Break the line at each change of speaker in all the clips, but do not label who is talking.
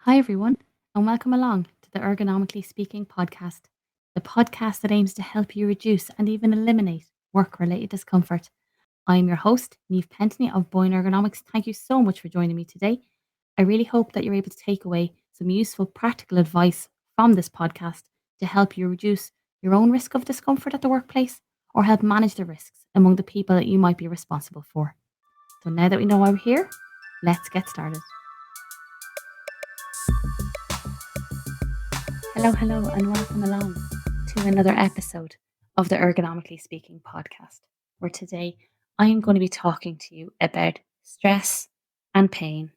Hi, everyone, and welcome along to the Ergonomically Speaking podcast, the podcast that aims to help you reduce and even eliminate work related discomfort. I am your host, Neve Pentney of Boyne Ergonomics. Thank you so much for joining me today. I really hope that you're able to take away some useful practical advice from this podcast to help you reduce your own risk of discomfort at the workplace or help manage the risks among the people that you might be responsible for. So, now that we know why we're here, let's get started. Hello, and welcome along to another episode of the Ergonomically Speaking podcast, where today I am going to be talking to you about stress and pain.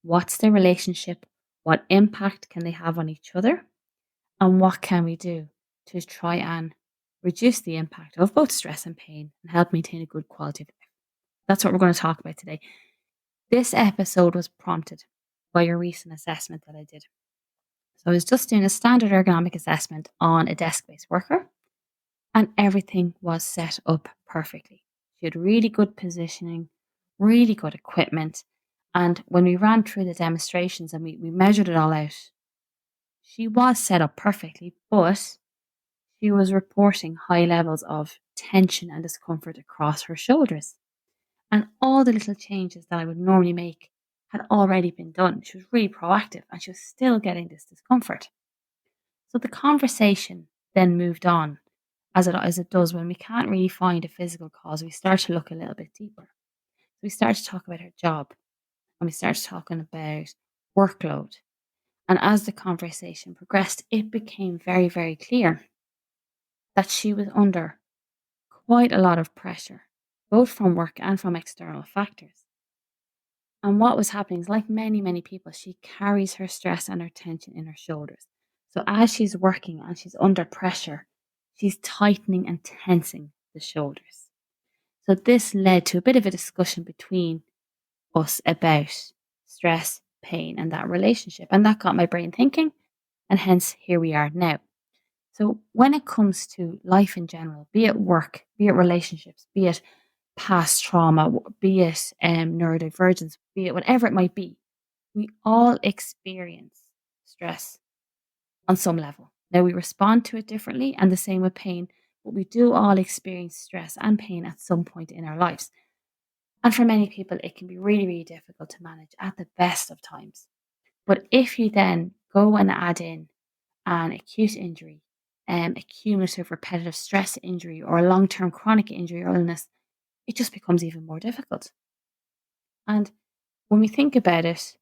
What's their relationship? What impact can they have on each other? And what can we do to try and reduce the impact of both stress and pain and help maintain a good quality of life? That's what we're going to talk about today. This episode was prompted by a recent assessment that I did. So I was just doing a standard ergonomic assessment on a desk-based worker, and everything was set up perfectly. She had really good positioning, really good equipment. And when we ran through the demonstrations and we measured it all out, she was set up perfectly, but she was reporting high levels of tension and discomfort across her shoulders. And all the little changes that I would normally make had already been done. She was really proactive and she was still getting this discomfort. So the conversation then moved on, as it does when we can't really find a physical cause. We start to look a little bit deeper. So we start to talk about her job and we start talking about workload. And as the conversation progressed, it became very, very clear that she was under quite a lot of pressure, both from work and from external factors. And what was happening is, like many, many people, she carries her stress and her tension in her shoulders. So as she's working and she's under pressure, she's tightening and tensing the shoulders. So this led to a bit of a discussion between us about stress, pain, and that relationship. And that got my brain thinking. And hence, here we are now. So when it comes to life in general, be it work, be it relationships, be it past trauma, be it neurodivergence, be it whatever it might be, we all experience stress on some level. Now, we respond to it differently, and the same with pain, but we do all experience stress and pain at some point in our lives. And for many people, it can be really, really difficult to manage at the best of times. But if you then go and add in an acute injury, a cumulative repetitive stress injury, or a long term chronic injury or illness, it just becomes even more difficult. And when we think about it,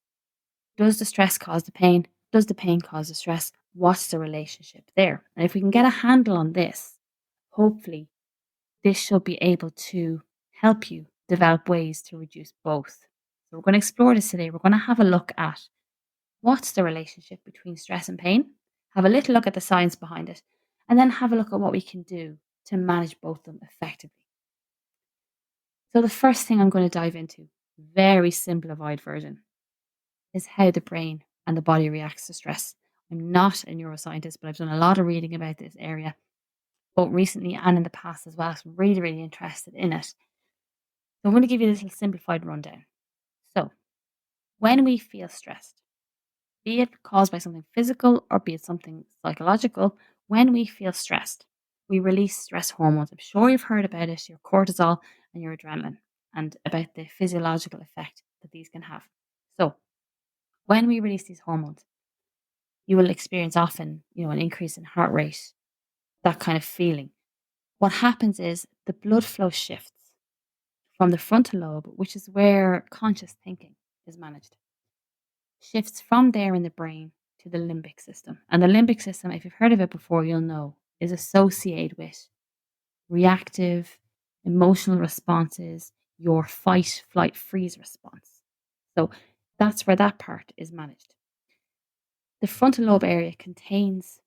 does the stress cause the pain? Does the pain cause the stress? What's the relationship there? And if we can get a handle on this, hopefully this should be able to help you develop ways to reduce both. So we're going to explore this today. We're going to have a look at what's the relationship between stress and pain, have a little look at the science behind it, and then have a look at what we can do to manage both of them effectively. So the first thing I'm going to dive into, very simplified version, is how the brain and the body reacts to stress. I'm not a neuroscientist, but I've done a lot of reading about this area, both recently and in the past as well. So I'm really, really interested in it. So I'm going to give you a little simplified rundown. So when we feel stressed, be it caused by something physical or be it something psychological, when we feel stressed, we release stress hormones. I'm sure you've heard about it, your cortisol and your adrenaline, and about the physiological effect that these can have. So when we release these hormones, you will experience often, an increase in heart rate, that kind of feeling. What happens is the blood flow shifts from the frontal lobe, which is where conscious thinking is managed, shifts from there in the brain to the limbic system. And the limbic system, if you've heard of it before, you'll know, is associated with reactive emotional responses, your fight, flight, freeze response. So that's where that part is managed. The frontal lobe area contains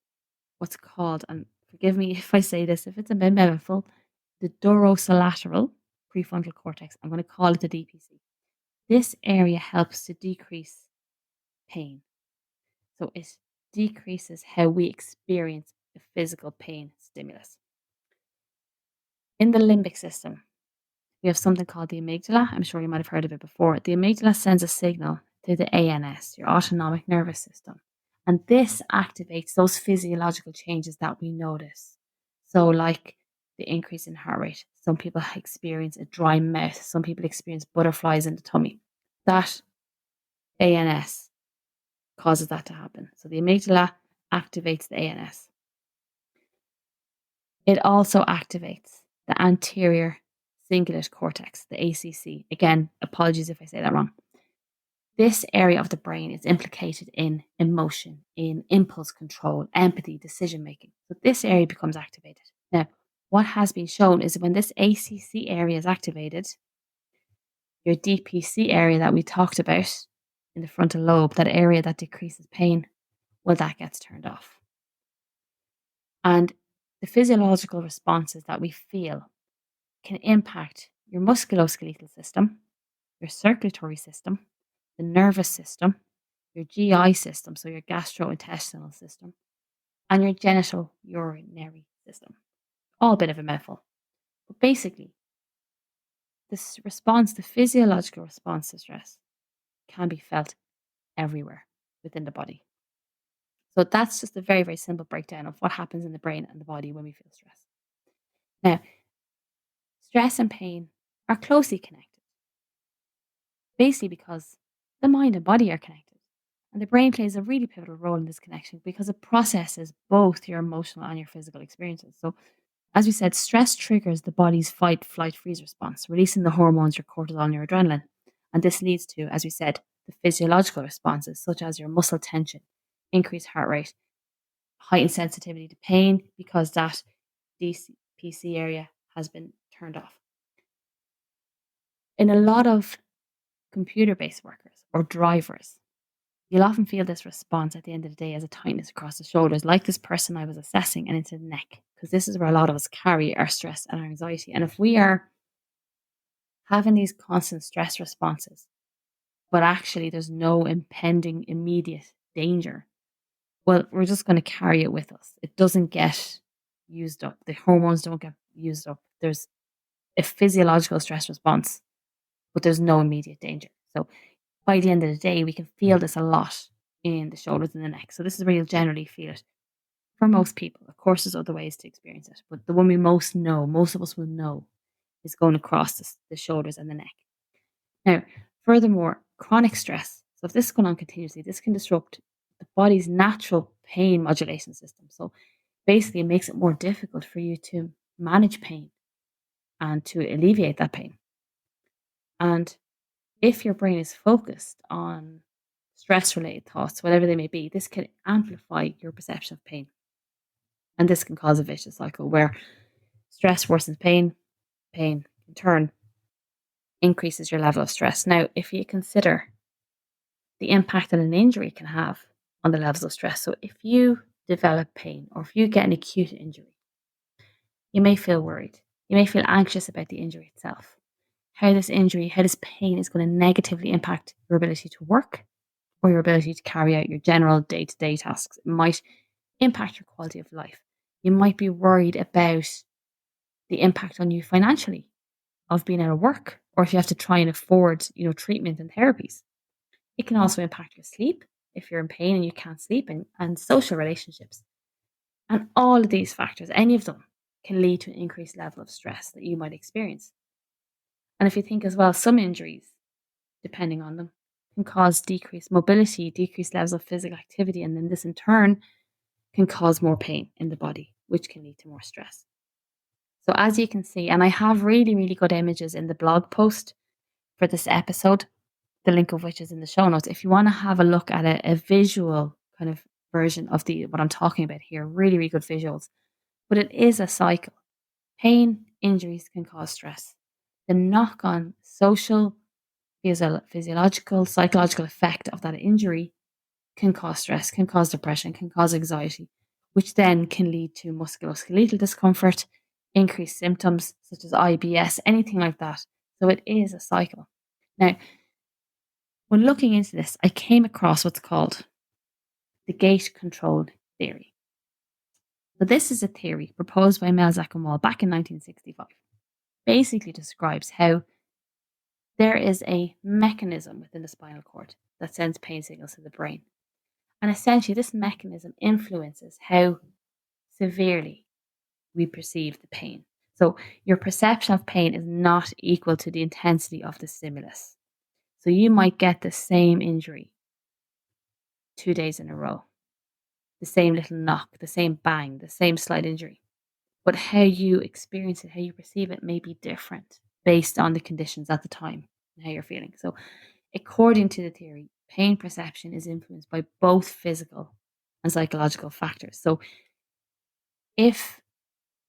what's called, and forgive me if I say this, if it's a bit mouthful, the dorsolateral prefrontal cortex. I'm going to call it the DPC. This area helps to decrease pain. So it decreases how we experience the physical pain stimulus. In the limbic system, we have something called the amygdala. I'm sure you might have heard of it before. The amygdala sends a signal to the ANS, your autonomic nervous system. And this activates those physiological changes that we notice. So, like the increase in heart rate, some people experience a dry mouth, some people experience butterflies in the tummy. That ANS causes that to happen. So, the amygdala activates the ANS. It also activates the anterior cingulate cortex, the ACC. Again, apologies if I say that wrong. This area of the brain is implicated in emotion, in impulse control, empathy, decision making. So this area becomes activated. Now, what has been shown is that when this ACC area is activated, your DPC area that we talked about in the frontal lobe, that area that decreases pain, well, that gets turned off. And the physiological responses that we feel can impact your musculoskeletal system, your circulatory system, the nervous system, your GI system, so your gastrointestinal system, and your genital urinary system. All a bit of a mouthful. But basically, this response, the physiological response to stress, can be felt everywhere within the body. So that's just a very, very simple breakdown of what happens in the brain and the body when we feel stress. Now, stress and pain are closely connected, basically because the mind and body are connected. And the brain plays a really pivotal role in this connection because it processes both your emotional and your physical experiences. So, as we said, stress triggers the body's fight, flight, freeze response, releasing the hormones, your cortisol, and your adrenaline. And this leads to, as we said, the physiological responses, such as your muscle tension, increased heart rate, heightened sensitivity to pain because that DPC area has been turned off. In a lot of computer based workers or drivers, you'll often feel this response at the end of the day as a tightness across the shoulders, like this person I was assessing, and into the neck, because this is where a lot of us carry our stress and our anxiety. And if we are having these constant stress responses, but actually there's no impending immediate danger, well, we're just going to carry it with us. It doesn't get used up. The hormones don't get used up. There's a physiological stress response, but there's no immediate danger. So by the end of the day, we can feel this a lot in the shoulders and the neck. So this is where you'll generally feel it for most people. Of course, there's other ways to experience it, but the one we most know, most of us will know, is going across the shoulders and the neck. Now, furthermore, chronic stress. So if this is going on continuously, this can disrupt the body's natural pain modulation system. So basically, it makes it more difficult for you to manage pain and to alleviate that pain. And if your brain is focused on stress related thoughts, whatever they may be, this can amplify your perception of pain. And this can cause a vicious cycle where stress worsens pain, pain in turn increases your level of stress. Now, if you consider the impact that an injury can have on the levels of stress, so if you develop pain or if you get an acute injury, you may feel worried. You may feel anxious about the injury itself. How this injury, how this pain is going to negatively impact your ability to work or your ability to carry out your general day to day tasks. It might impact your quality of life. You might be worried about the impact on you financially of being out of work, or if you have to try and afford, treatment and therapies. It can also impact your sleep if you're in pain and you can't sleep, and social relationships. And all of these factors, any of them, can lead to an increased level of stress that you might experience. And if you think as well, some injuries, depending on them, can cause decreased mobility, decreased levels of physical activity, and then this in turn can cause more pain in the body, which can lead to more stress. So as you can see, and I have really, really good images in the blog post for this episode, the link of which is in the show notes. If you want to have a look at a visual kind of version of what I'm talking about here, really, really good visuals. But it is a cycle. Pain, injuries can cause stress. The knock-on social, physiological, psychological effect of that injury can cause stress, can cause depression, can cause anxiety, which then can lead to musculoskeletal discomfort, increased symptoms such as IBS, anything like that. So it is a cycle. Now, when looking into this, I came across what's called the gate control theory. So this is a theory proposed by Melzack and Wall back in 1965. Basically describes how There is a mechanism within the spinal cord that sends pain signals to the brain. And essentially, this mechanism influences how severely we perceive the pain. So, your perception of pain is not equal to the intensity of the stimulus. So, you might get the same injury 2 days in a row, the same little knock, the same bang, the same slight injury. But how you experience it, how you perceive it may be different based on the conditions at the time and how you're feeling. So, according to the theory, pain perception is influenced by both physical and psychological factors. So, if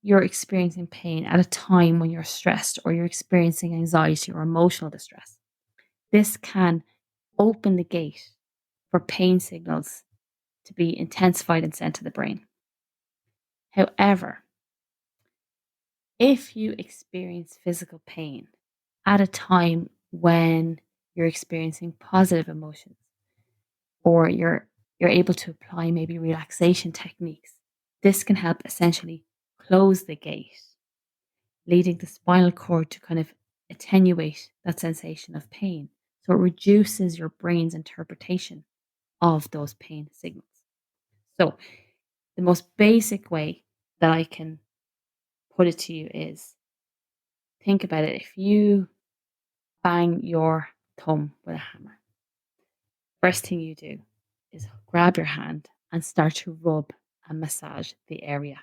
you're experiencing pain at a time when you're stressed or you're experiencing anxiety or emotional distress, this can open the gate for pain signals to be intensified and sent to the brain. However, if you experience physical pain at a time when you're experiencing positive emotions or you're able to apply maybe relaxation techniques, this can help essentially close the gate, leading the spinal cord to kind of attenuate that sensation of pain. So it reduces your brain's interpretation of those pain signals. So the most basic way that I can put it to you is think about it. If you bang your thumb with a hammer, first thing you do is grab your hand and start to rub and massage the area.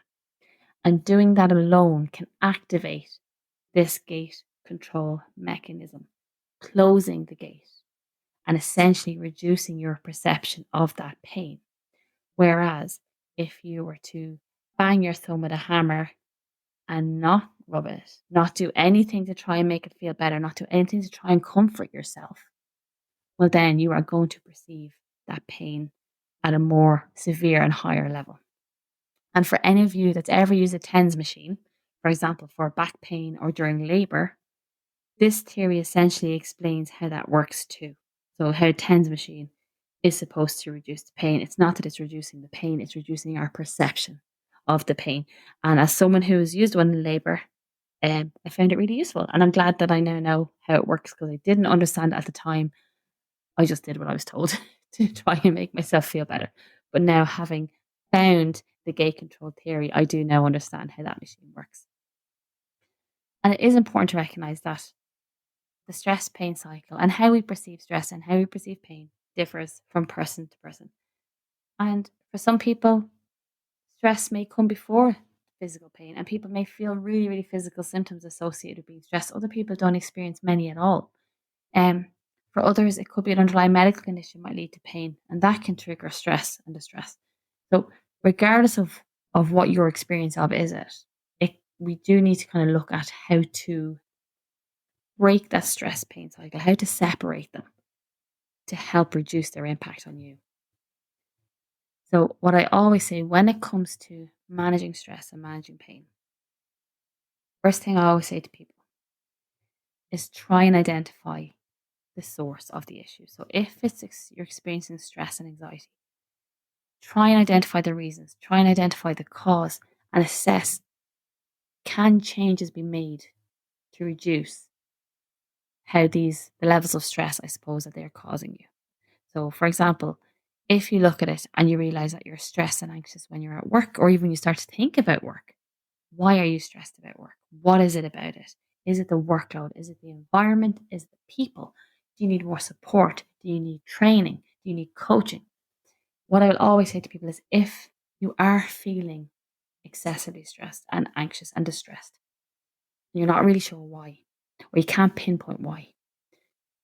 And doing that alone can activate this gate control mechanism, closing the gate and essentially reducing your perception of that pain. Whereas if you were to bang your thumb with a hammer and not rub it, not do anything to try and make it feel better, not do anything to try and comfort yourself, well, then you are going to perceive that pain at a more severe and higher level. And for any of you that's ever used a TENS machine, for example, for back pain or during labor, this theory essentially explains how that works too. So, how TENS machine is supposed to reduce the pain. It's not that it's reducing the pain, it's reducing our perception of the pain. And as someone who has used one in labor, I found it really useful. And I'm glad that I now know how it works because I didn't understand it at the time. I just did what I was told to try and make myself feel better. But now, having found the gate control theory, I do now understand how that machine works. And it is important to recognize that the stress pain cycle and how we perceive stress and how we perceive pain differs from person to person. And for some people, stress may come before physical pain, and people may feel really, really physical symptoms associated with being stressed. Other people don't experience many at all. For others, it could be an underlying medical condition might lead to pain, and that can trigger stress and distress. So, regardless of what your experience of is it we do need to kind of look at how to break that stress pain cycle, how to separate them to help reduce their impact on you. So, what I always say when it comes to managing stress and managing pain, first thing I always say to people is try and identify the source of the issue. So, if you're experiencing stress and anxiety, try and identify the reasons, try and identify the cause, and assess can changes be made to reduce the levels of stress, I suppose, that they're causing you. So, for example, if you look at it and you realize that you're stressed and anxious when you're at work, or even you start to think about work, why are you stressed about work? What is it about it? Is it the workload? Is it the environment? Is it the people? Do you need more support? Do you need training? Do you need coaching? What I will always say to people is if you are feeling excessively stressed and anxious and distressed, and you're not really sure why, or you can't pinpoint why,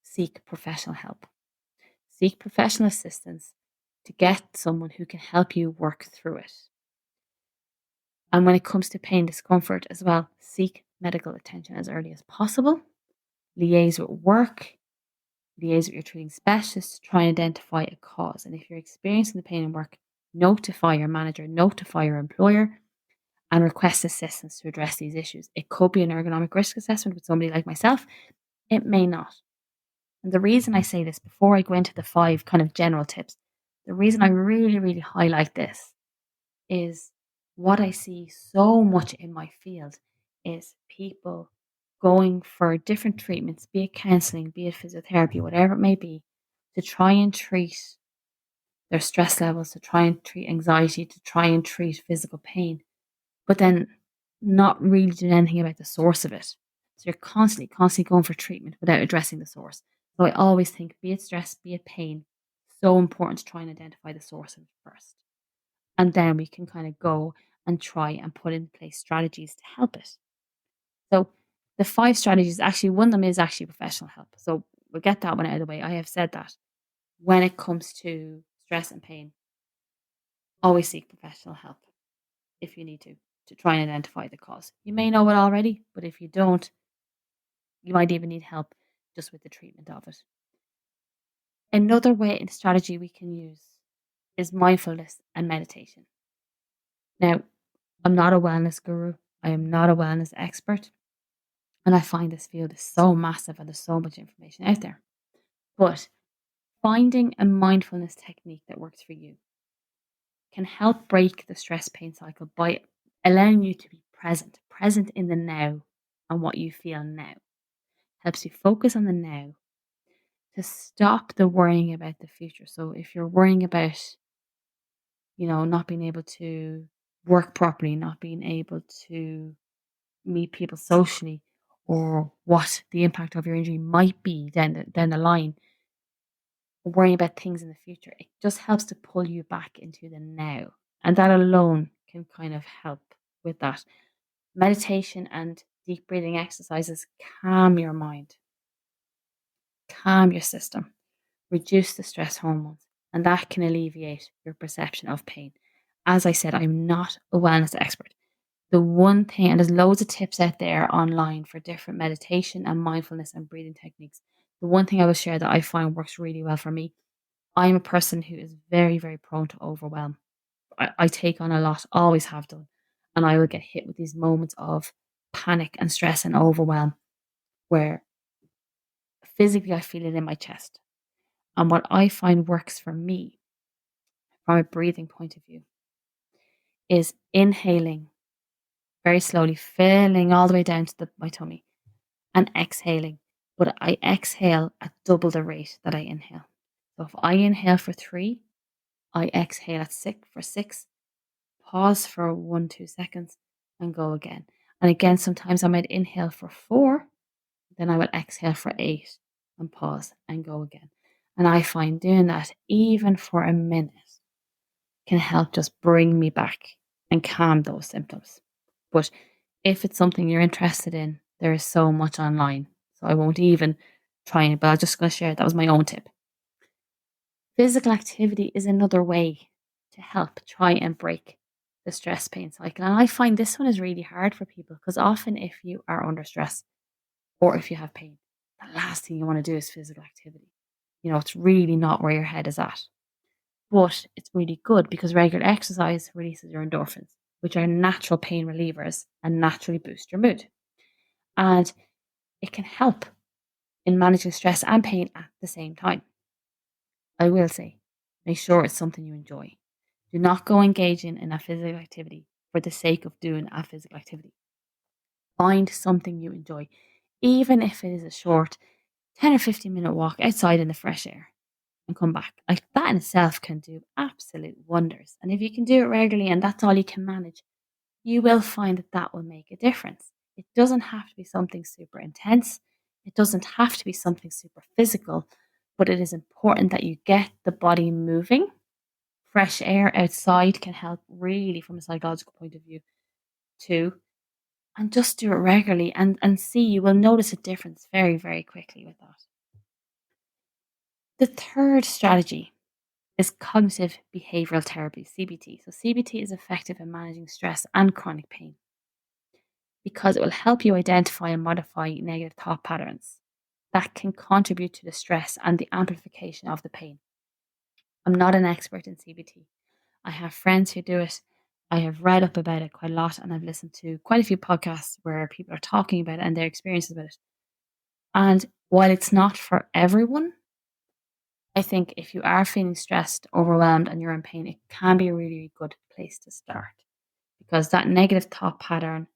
seek professional help. Seek professional assistance to get someone who can help you work through it. And when it comes to pain discomfort as well, seek medical attention as early as possible. Liaise with work, liaise with your treating specialist to try and identify a cause. And if you're experiencing the pain in work, notify your manager, notify your employer, and request assistance to address these issues. It could be an ergonomic risk assessment with somebody like myself. It may not. And the reason I say this before I go into the 5 kind of general tips, the reason I really, really highlight this is what I see so much in my field is people going for different treatments, be it counseling, be it physiotherapy, whatever it may be, to try and treat their stress levels, to try and treat anxiety, to try and treat physical pain, but then not really doing anything about the source of it. So you're constantly going for treatment without addressing the source. So I always think, be it stress, be it pain, so important to try and identify the source of it first. And then we can kind of go and try and put in place strategies to help it. So the 5 strategies, actually, one of them is actually professional help. So we'll get that one out of the way. I have said that when it comes to stress and pain, always seek professional help if you need to try and identify the cause. You may know it already, but if you don't, you might even need help just with the treatment of it. Another way and strategy we can use is mindfulness and meditation. Now, I'm not a wellness guru. I am not a wellness expert. And I find this field is so massive and there's so much information out there. But finding a mindfulness technique that works for you can help break the stress pain cycle by allowing you to be present in the now and what you feel now. Helps you focus on the now to stop the worrying about the future. So if you're worrying about, not being able to work properly, not being able to meet people socially, or what the impact of your injury might be down the line, worrying about things in the future, it just helps to pull you back into the now. And that alone can kind of help with that. Meditation and deep breathing exercises calm your mind, calm your system, reduce the stress hormones, and that can alleviate your perception of pain. As I said, I'm not a wellness expert. The one thing, and there's loads of tips out there online for different meditation and mindfulness and breathing techniques. The one thing I will share that I find works really well for me, I'm a person who is very, very prone to overwhelm. I take on a lot, always have done. And I will get hit with these moments of panic and stress and overwhelm where physically I feel it in my chest. And what I find works for me from a breathing point of view is inhaling very slowly, filling all the way down to my tummy and exhaling. But I exhale at double the rate that I inhale. So if I inhale for 3, I exhale at 6, pause for 1, 2 seconds, and go again. And again, sometimes I might inhale for 4, then I will exhale for 8 and pause and go again. And I find doing that even for a minute can help just bring me back and calm those symptoms. But if it's something you're interested in, there is so much online. So I won't even try it, but I'm just going to share that was my own tip. Physical activity is another way to help try and break the stress pain cycle. And I find this one is really hard for people because often if you are under stress or if you have pain, the last thing you want to do is physical activity. It's really not where your head is at. But it's really good because regular exercise releases your endorphins, which are natural pain relievers and naturally boost your mood. And it can help in managing stress and pain at the same time. I will say, make sure it's something you enjoy. Do not go engaging in a physical activity for the sake of doing a physical activity. Find something you enjoy, even if it is a short 10 or 15-minute walk outside in the fresh air and come back. Like that in itself can do absolute wonders. And if you can do it regularly and that's all you can manage, you will find that that will make a difference. It doesn't have to be something super intense. It doesn't have to be something super physical, but it is important that you get the body moving. Fresh air outside can help really from a psychological point of view too. And just do it regularly and see, you will notice a difference very, very quickly with that. The third strategy is cognitive behavioral therapy, CBT. So CBT is effective in managing stress and chronic pain because it will help you identify and modify negative thought patterns that can contribute to the stress and the amplification of the pain. I'm not an expert in CBT. I have friends who do it. I have read up about it quite a lot and I've listened to quite a few podcasts where people are talking about it and their experiences with it. And while it's not for everyone, I think if you are feeling stressed, overwhelmed, and you're in pain, it can be a really, really good place to start because that negative thought pattern,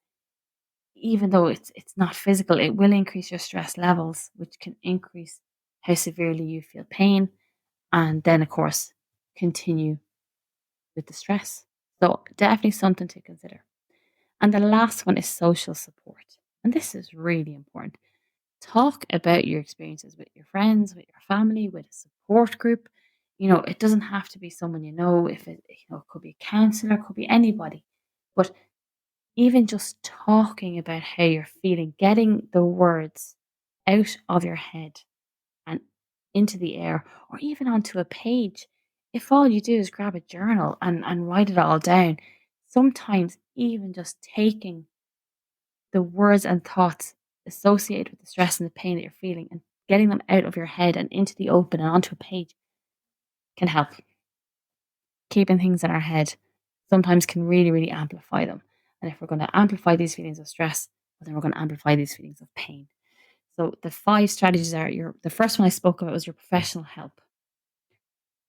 even though it's not physical, it will increase your stress levels, which can increase how severely you feel pain, and then, of course, continue with the stress. So, definitely something to consider. And the last one is social support. And this is really important. Talk about your experiences with your friends, with your family, with a support group. It doesn't have to be someone you know. If it could be a counselor, it could be anybody. But even just talking about how you're feeling, getting the words out of your head and into the air, or even onto a page. If all you do is grab a journal and write it all down, sometimes even just taking the words and thoughts associated with the stress and the pain that you're feeling and getting them out of your head and into the open and onto a page can help. Keeping things in our head sometimes can really, really amplify them. And if we're going to amplify these feelings of stress, well, then we're going to amplify these feelings of pain. So the 5 strategies are the first one I spoke about was your professional help,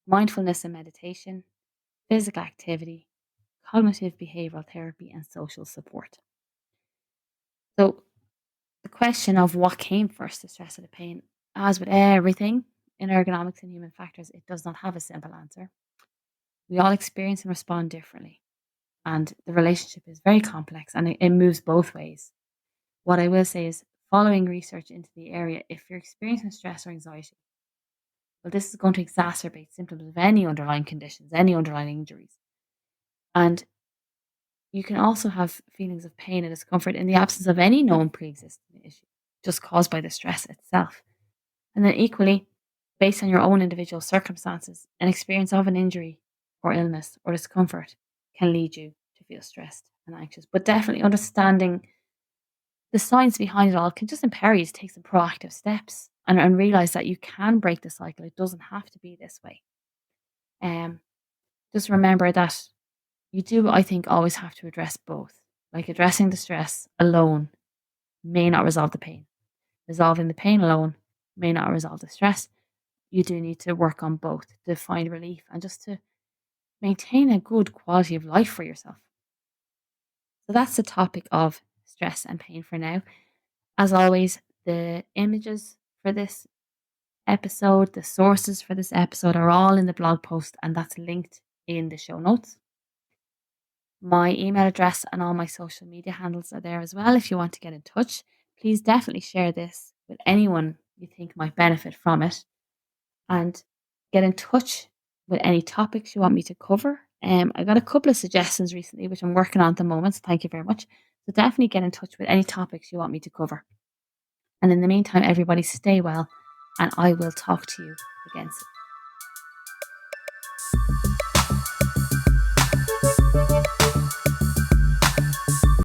mindfulness and meditation, physical activity, cognitive behavioral therapy, and social support. So the question of what came first, the stress or the pain, as with everything in ergonomics and human factors, it does not have a simple answer. We all experience and respond differently, and the relationship is very complex and it moves both ways. What I will say is, following research into the area, if you're experiencing stress or anxiety, well, this is going to exacerbate symptoms of any underlying conditions, any underlying injuries. And you can also have feelings of pain and discomfort in the absence of any known pre existing issue, just caused by the stress itself. And then, equally, based on your own individual circumstances, an experience of an injury or illness or discomfort can lead you to feel stressed and anxious. But definitely understanding the science behind it all can just empower you to take some proactive steps and realize that you can break the cycle. It doesn't have to be this way. Um, just remember that you do, I think, always have to address both. Like, addressing the stress alone may not resolve the pain. Resolving the pain alone may not resolve the stress. You do need to work on both to find relief and just to maintain a good quality of life for yourself. So that's the topic of stress and pain for now. As always, the images for this episode, the sources for this episode are all in the blog post, and that's linked in the show notes. My email address and all my social media handles are there as well if you want to get in touch. Please definitely share this with anyone you think might benefit from it, and get in touch with any topics you want me to cover. I got a couple of suggestions recently, which I'm working on at the moment. So thank you very much. So definitely get in touch with any topics you want me to cover. And in the meantime, everybody stay well, and I will talk to you again soon.